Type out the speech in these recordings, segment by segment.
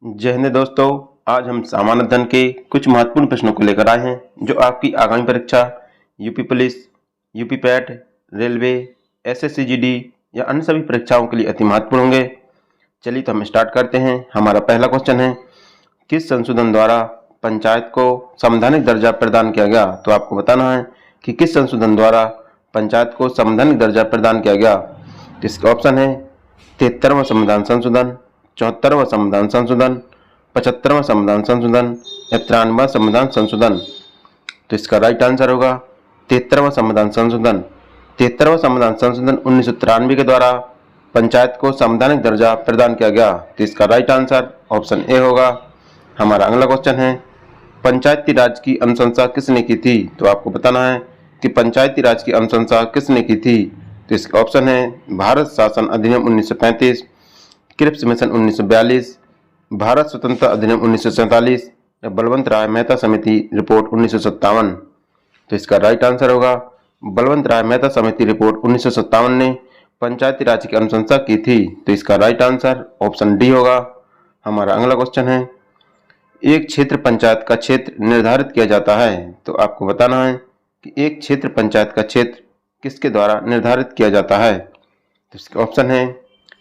जय हिंद दोस्तों। आज हम सामान्य अध्ययन के कुछ महत्वपूर्ण प्रश्नों को लेकर आए हैं जो आपकी आगामी परीक्षा UP police, UP PAT, railway, SSC GD या अन्य सभी परीक्षाओं के लिए अति महत्वपूर्ण होंगे। चलिए तो हम स्टार्ट करते हैं। हमारा पहला क्वेश्चन है, किस संशोधन द्वारा पंचायत को संवैधानिक दर्जा प्रदान किया गया? तो आपको बताना है कि किस संशोधन द्वारा पंचायत को संवैधानिक दर्जा प्रदान किया गया। तो इसके ऑप्शन है 73वां संविधान संशोधन, 74वां संविधान संशोधन, 75वां संविधान संशोधन या 93वां संविधान संशोधन। तो इसका राइट आंसर होगा 73वां संविधान संशोधन। 73वां संविधान संशोधन 1993 के द्वारा पंचायत को संवैधानिक दर्जा प्रदान किया गया। तो इसका राइट आंसर ऑप्शन ए होगा। हमारा अगला क्वेश्चन है, पंचायती राज की अनुशंसा किसने की थी? तो आपको बताना है कि पंचायती राज की अनुशंसा किसने की थी। तो इसके ऑप्शन है भारत शासन अधिनियम 1935, क्रिप्स मिशन 1942, भारत स्वतंत्रता अधिनियम 1947 या बलवंत राय मेहता समिति रिपोर्ट 1957। तो इसका राइट आंसर होगा बलवंत राय मेहता समिति रिपोर्ट 1957 ने पंचायती राज की अनुशंसा की थी। तो इसका राइट आंसर ऑप्शन डी होगा। हमारा अगला क्वेश्चन है, एक क्षेत्र पंचायत का क्षेत्र निर्धारित किया जाता है। तो आपको बताना है कि एक क्षेत्र पंचायत का क्षेत्र किसके द्वारा निर्धारित किया जाता है। तो इसके ऑप्शन है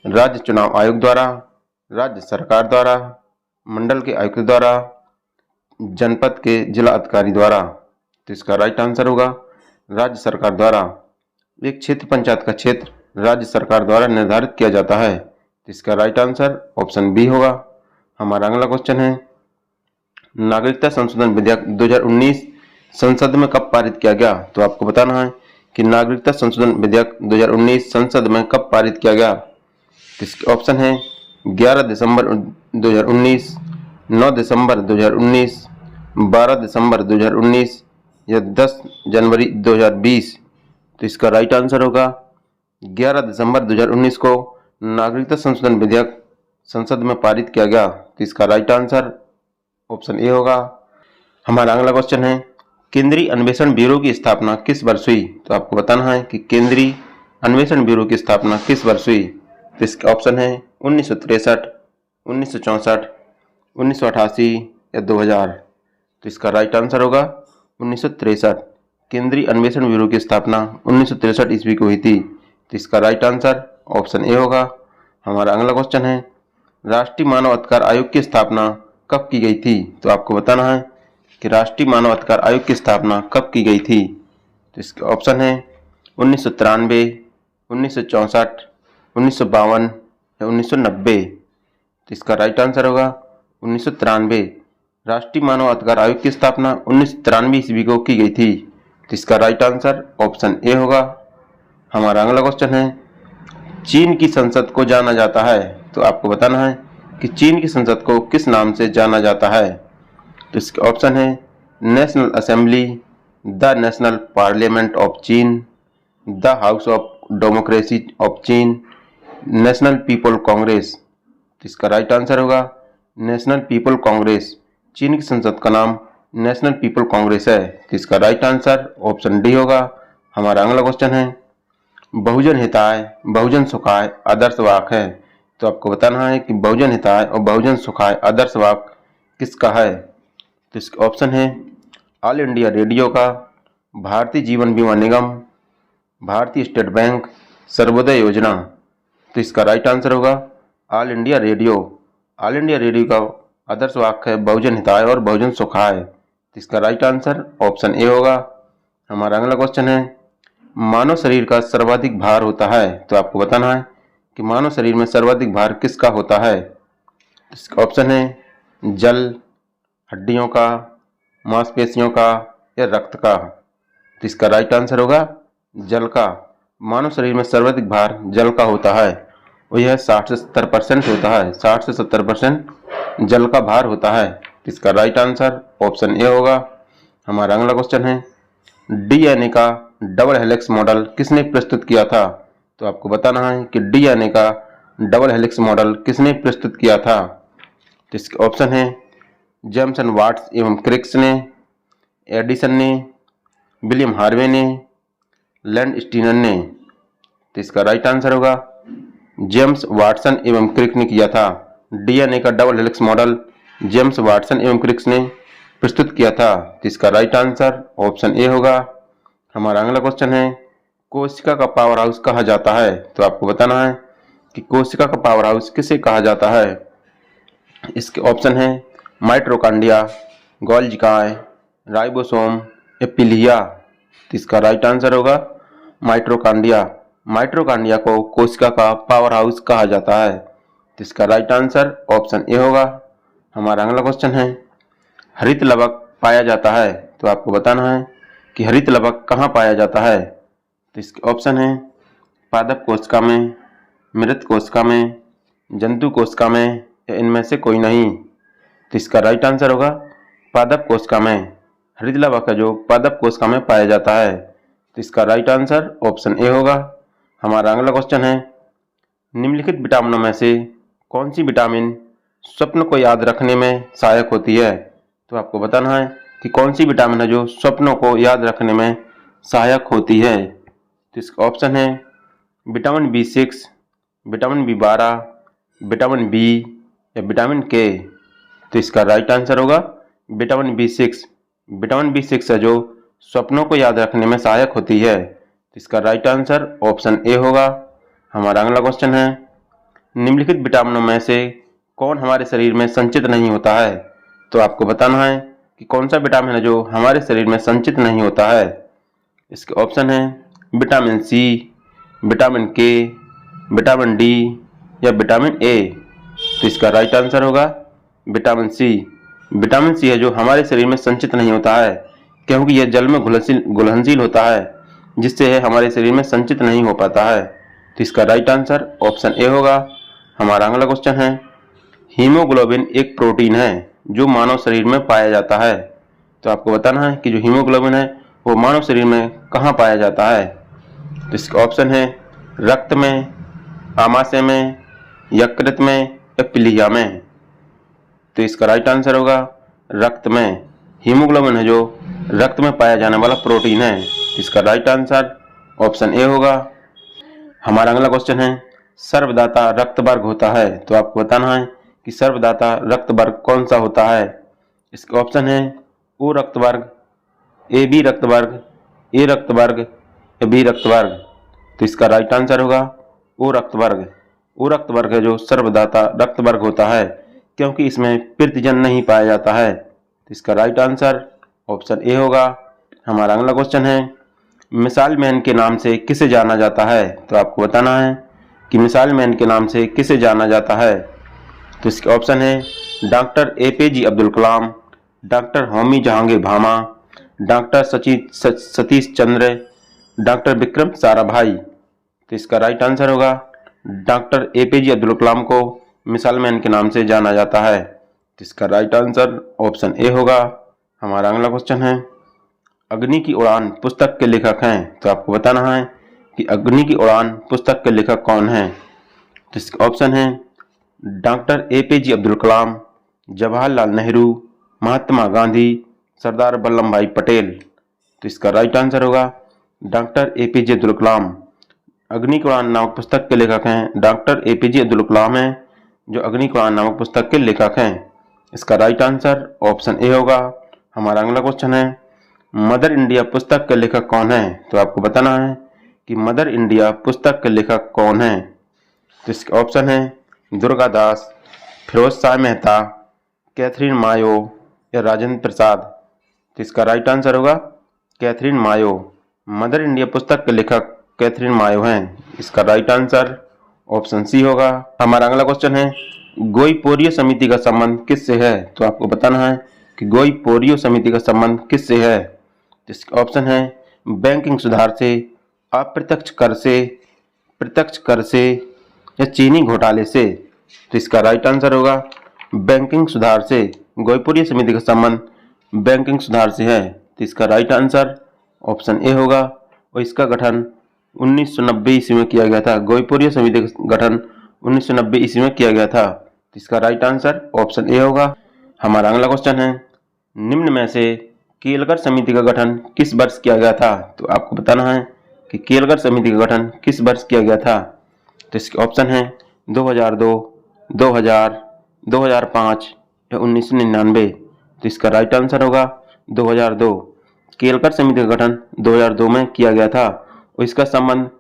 राज्य चुनाव आयोग द्वारा, राज्य सरकार द्वारा, मंडल के आयुक्त द्वारा, जनपद के जिला अधिकारी द्वारा। तो इसका राइट आंसर होगा राज्य सरकार द्वारा। एक क्षेत्र पंचायत का क्षेत्र राज्य सरकार द्वारा निर्धारित किया जाता है। तो इसका राइट आंसर ऑप्शन बी होगा। हमारा अगला क्वेश्चन है, नागरिकता संशोधन विधेयक 2019 संसद में कब पारित किया गया? तो आपको बताना है कि नागरिकता संशोधन विधेयक 2019 संसद में कब पारित किया गया। इसके ऑप्शन है 11 दिसंबर 2019, 9 दिसंबर 2019, 12 दिसंबर 2019 या 10 जनवरी 2020। तो इसका राइट आंसर होगा 11 दिसंबर 2019 को नागरिकता संशोधन विधेयक संसद में पारित किया गया। तो इसका राइट आंसर ऑप्शन ए होगा। हमारा अगला क्वेश्चन है, केंद्रीय अन्वेषण ब्यूरो की स्थापना किस वर्ष हुई? तो आपको बताना है कि केंद्रीय अन्वेषण ब्यूरो की स्थापना किस वर्ष हुई। तो इसके ऑप्शन है 1963, 1964, 1988 या 2000। तो इसका राइट आंसर होगा 1963। केंद्रीय अन्वेषण ब्यूरो की स्थापना 1963 ईस्वी को हुई थी। तो इसका राइट आंसर ऑप्शन ए होगा। हमारा अगला क्वेश्चन है, राष्ट्रीय मानव अधिकार आयोग की स्थापना कब की गई थी? तो आपको बताना है कि राष्ट्रीय मानव अधिकार आयोग की स्थापना कब की गई थी। तो इसके ऑप्शन है 1993, 1964, 1952 या 1990। तो इसका राइट आंसर होगा 1993। राष्ट्रीय मानव अधिकार आयोग की स्थापना 1993 ईस्वी को की गई थी। तो इसका राइट आंसर ऑप्शन ए होगा। हमारा अगला क्वेश्चन है, चीन की संसद को जाना जाता है। तो आपको बताना है कि चीन की संसद को किस नाम से जाना जाता है। तो इसके ऑप्शन है national assembly, the national parliament of Cheen, the house of democracy of Cheen, national people congress. तो इसका राइट आंसर होगा नेशनल पीपल कांग्रेस। चीन की संसद का नाम नेशनल पीपल कांग्रेस है। तो इसका राइट आंसर ऑप्शन डी होगा। हमारा अगला क्वेश्चन है, बहुजन हिताय बहुजन सुखाय आदर्श वाक्य है। तो आपको बताना है कि बहुजन हिताय और बहुजन सुखाय आदर्श वाक्य किसका है। तो इसके ऑप्शन है ऑल इंडिया रेडियो का, भारतीय जीवन बीमा निगम, भारतीय स्टेट बैंक, सर्वोदय योजना। तो इसका राइट आंसर होगा all India radio. All India radio का आदर्श वाक्य है बहुजन हिताय और बहुजन सुखाय। तो इसका राइट आंसर ऑप्शन ए होगा। हमारा अगला क्वेश्चन है, मानव शरीर का सर्वाधिक भार होता है। तो आपको बताना है कि मानव शरीर में सर्वाधिक भार किसका होता है। इसका ऑप्शन है जल, हड्डियों का, मांसपेशियों का या रक्त का। तो इसका राइट आंसर होगा जल का। मानव शरीर में सर्वाधिक भार जल का होता है और यह 60 से 70% होता है। 60 से 70% जल का भार होता है। तो इसका राइट आंसर ऑप्शन ए होगा। हमारा अगला क्वेश्चन है, डीएनए का डबल हेलिक्स मॉडल किसने प्रस्तुत किया था? तो आपको बताना है कि डीएनए का डबल हेलिक्स मॉडल किसने प्रस्तुत किया था। तो इसके ऑप्शन है जेम्स एंड वाट्स एवं क्रिक्स ने, एडिसन ने, विलियम हार्वे ने, लैंड स्टीनर ने। तो इसका राइट आंसर होगा जेम्स वाटसन एवं क्रिक ने किया था। डीएनए का double helix model James Watson एवं क्रिक्स ने प्रस्तुत किया था? तो इसका राइट आंसर ऑप्शन ए होगा। हमारा अगला क्वेश्चन है, कोशिका का पावर हाउस कहा जाता है? तो आपको बताना है कि कोशिका का पावर हाउस किसे कहा जाता है। इसके ऑप्शन है माइटोकॉन्ड्रिया, गोल्गी, राइबोसोम या पिलिया। तो इसका राइट आंसर होगा माइटोकॉन्ड्रिया। माइटोकॉन्ड्रिया को कोशिका का पावर हाउस कहा जाता है। तो इसका राइट आंसर ऑप्शन ए होगा। हमारा अगला क्वेश्चन है, हरित लवक पाया जाता है? तो आपको बताना है कि हरित लवक कहाँ पाया जाता है। तो इसके ऑप्शन है पादप कोशिका में, मृत कोशिका में, जंतु कोशिका में या इनमें से कोई नहीं। तो इसका राइट आंसर होगा पादप कोशिका में। हरित लवक है जो पादप कोशिका में पाया जाता है। तो इसका राइट आंसर ऑप्शन ए होगा। हमारा अगला क्वेश्चन है, निम्नलिखित विटामिनों में से कौन सी विटामिन स्वप्न को याद रखने में सहायक होती है? तो आपको बताना है कि कौन सी विटामिन है जो स्वप्नों को याद रखने में सहायक होती है। तो इसका ऑप्शन है vitamin B6, vitamin B12, vitamin B या विटामिन के। तो इसका राइट आंसर होगा विटामिन B6। विटामिन B6 है जो स्वप्नों को याद रखने में सहायक होती है। तो इसका राइट आंसर ऑप्शन ए होगा। हमारा अगला क्वेश्चन है, निम्नलिखित विटामिनों में से कौन हमारे शरीर में संचित नहीं होता है? तो आपको बताना है कि कौन सा विटामिन है जो हमारे शरीर में संचित नहीं होता है। इसके ऑप्शन है विटामिन सी, विटामिन के, विटामिन डी या विटामिन ए। तो इसका राइट आंसर होगा विटामिन सी। विटामिन सी है जो हमारे शरीर में संचित नहीं होता है, क्योंकि यह जल में घुलनशील होता है, जिससे यह हमारे शरीर में संचित नहीं हो पाता है। तो इसका राइट आंसर ऑप्शन ए होगा। हमारा अगला क्वेश्चन है, हीमोग्लोबिन एक प्रोटीन है जो मानव शरीर में पाया जाता है। तो आपको बताना है कि जो हीमोग्लोबिन है वो मानव शरीर में कहाँ पाया जाता है। तो इसका ऑप्शन है रक्त में, आमाशय में, यकृत में या प्लीहा में। तो इसका राइट आंसर होगा रक्त में। हीमोग्लोबिन है जो रक्त में पाया जाने वाला प्रोटीन है। इसका राइट आंसर ऑप्शन ए होगा। हमारा अगला क्वेश्चन है, सर्वदाता रक्त वर्ग होता है? तो आपको बताना है कि सर्वदाता रक्त वर्ग कौन सा होता है। इसके ऑप्शन है ओ रक्त वर्ग, ए बी रक्त वर्ग, ए रक्त वर्ग या बी रक्त वर्ग। तो इसका राइट आंसर होगा ओ रक्त वर्ग। ओ रक्त वर्ग है जो सर्वदाता रक्त वर्ग होता है, क्योंकि इसमें पितृजन नहीं पाया जाता है। तो इसका राइट आंसर ऑप्शन ए होगा। हमारा अगला क्वेश्चन है, मिसाइल मैन के नाम से किसे जाना जाता है? तो आपको बताना है कि मिसाइल मैन के नाम से किसे जाना जाता है। तो इसके ऑप्शन है doctor APJ Abdul Kalam, doctor Homi Jahangir Bhama, doctor Satish Chandra, doctor Vikram Sarabhai. तो इसका राइट आंसर होगा डॉक्टर APJ अब्दुल कलाम को मिसाइल मैन के नाम से जाना जाता है। तो इसका राइट आंसर ऑप्शन ए होगा। हमारा अगला क्वेश्चन है, अग्नि की उड़ान पुस्तक के लेखक हैं? तो आपको बताना है कि अग्नि की उड़ान पुस्तक के लेखक कौन हैं। तो इसके ऑप्शन है डॉक्टर APJ अब्दुल कलाम, जवाहरलाल नेहरू, महात्मा गांधी, सरदार वल्लभ भाई पटेल। तो इसका राइट आंसर होगा डॉक्टर APJ अब्दुल कलाम। अग्नि की उड़ान नामक पुस्तक के लेखक हैं डॉक्टर APJ अब्दुल कलाम हैं, जो अग्नि की उड़ान नामक पुस्तक के लेखक हैं। इसका राइट आंसर ऑप्शन ए होगा। हमारा अगला क्वेश्चन है, मदर इंडिया पुस्तक के लेखक कौन है? तो आपको बताना है कि मदर इंडिया पुस्तक के लेखक कौन है। तो इसके ऑप्शन है दुर्गा दास, फिरोज शाह मेहता, कैथरीन मायो या राजेंद्र प्रसाद। तो इसका राइट आंसर होगा कैथरीन मायो। मदर इंडिया पुस्तक के लेखक कैथरीन मायो हैं। इसका राइट आंसर ऑप्शन सी होगा। हमारा अगला क्वेश्चन है, गोई-पोरियो समिति का संबंध किससे है? तो आपको बताना है कि गोई-पोरियो समिति का संबंध किससे है। इसका ऑप्शन है बैंकिंग सुधार से, अप्रत्यक्ष कर से, प्रत्यक्ष कर से या चीनी घोटाले से। तो इसका राइट आंसर होगा बैंकिंग सुधार से। गोई-पोरियो समिति का संबंध बैंकिंग सुधार से है। तो इसका राइट आंसर ऑप्शन ए होगा। और इसका गठन 1990 ईस्वी में किया गया था। गोई-पोरियो समिति का गठन 1990 ईस्वी में किया गया था। तो इसका राइट आंसर ऑप्शन ए होगा। हमारा अगला क्वेश्चन है, निम्न में से केलकर समिति का गठन किस वर्ष किया गया था? तो आपको बताना है कि केलकर समिति का गठन किस वर्ष किया गया था। तो इसके ऑप्शन है 2002, 2000, 2005 या 1999? तो इसका राइट आंसर होगा 2002। केलकर समिति का गठन 2002 में किया गया था और इसका संबंध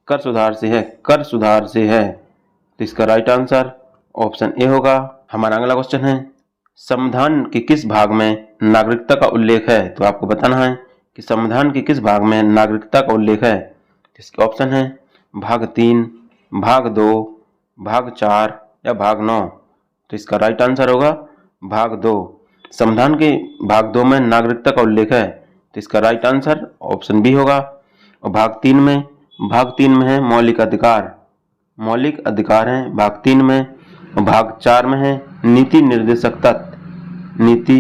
कर सुधार से है, कर सुधार से है। तो इसका राइट आंसर ऑप्शन ए होगा। हमारा अगला क्वेश्चन है, संविधान के किस भाग में नागरिकता का उल्लेख है? तो आपको बताना है कि संविधान के किस भाग में नागरिकता का उल्लेख है। इसके ऑप्शन है भाग 3, भाग 2, भाग 4 या भाग 9। तो इसका राइट आंसर होगा भाग 2। संविधान के भाग 2 में नागरिकता का उल्लेख है, तो इसका राइट आंसर ऑप्शन बी होगा। और भाग 3 में है मौलिक अधिकार, मौलिक अधिकार हैं भाग 3 में। और भाग 4 में है नीति निर्देशक तत्व, नीति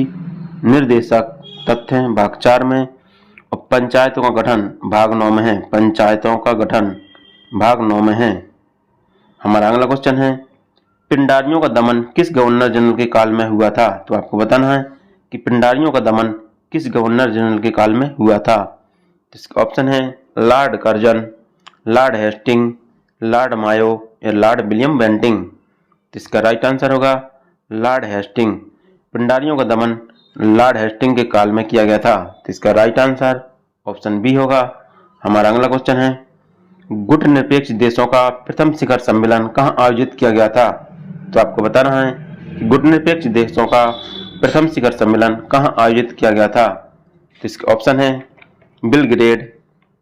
निर्देशक तथ्य हैं भाग 4 में। और पंचायतों का गठन भाग 9 में है, पंचायतों का गठन भाग 9 में है। हमारा अगला क्वेश्चन है, पिंडारियों का दमन किस गवर्नर जनरल के काल में हुआ था? तो आपको बताना है कि पिंडारियों का दमन किस गवर्नर जनरल के काल में हुआ था। इसका ऑप्शन है Lord Curzon, Lord Hasting, Lord Mayo या लॉर्ड विलियम बेंटिंग। इसका राइट आंसर होगा लॉर्ड हेस्टिंग। पिंडारियों का दमन लॉर्ड हेस्टिंग के काल में किया गया था, तो इसका राइट आंसर ऑप्शन बी होगा। हमारा अगला क्वेश्चन है, गुटनिरपेक्ष देशों का प्रथम शिखर सम्मेलन कहाँ आयोजित किया गया था? तो आपको बताना है कि गुटनिरपेक्ष देशों का प्रथम शिखर सम्मेलन कहाँ आयोजित किया गया था। तो इसके ऑप्शन है Belgrade,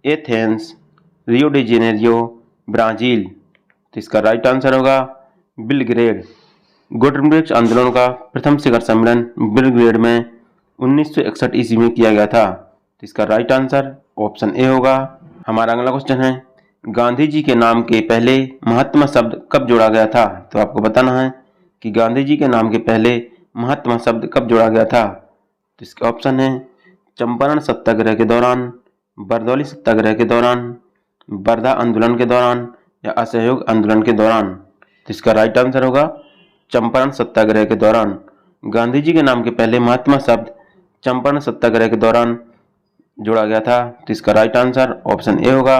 Athens, Rio de Janeiro, Brazil. तो इसका राइट आंसर होगा बेलग्रेड। गुटनिरपेक्ष आंदोलन का प्रथम शिखर सम्मेलन बेलग्रेड में 1961 ईस्वी में किया गया था। तो इसका राइट आंसर ऑप्शन ए होगा। हमारा अगला क्वेश्चन है, गांधी जी के नाम के पहले महात्मा शब्द कब जोड़ा गया था? तो आपको बताना है कि गांधी जी के नाम के पहले महात्मा शब्द कब जोड़ा गया था। तो इसके ऑप्शन है चंपारण सत्याग्रह के दौरान, बरदौली सत्याग्रह के दौरान, वर्धा आंदोलन के दौरान या असहयोग आंदोलन के दौरान। तो इसका राइट आंसर होगा चंपारण सत्याग्रह के दौरान। गांधी जी के नाम के पहले महात्मा शब्द चंपारण सत्याग्रह के दौरान जोड़ा गया था, तो इसका राइट आंसर ऑप्शन ए होगा।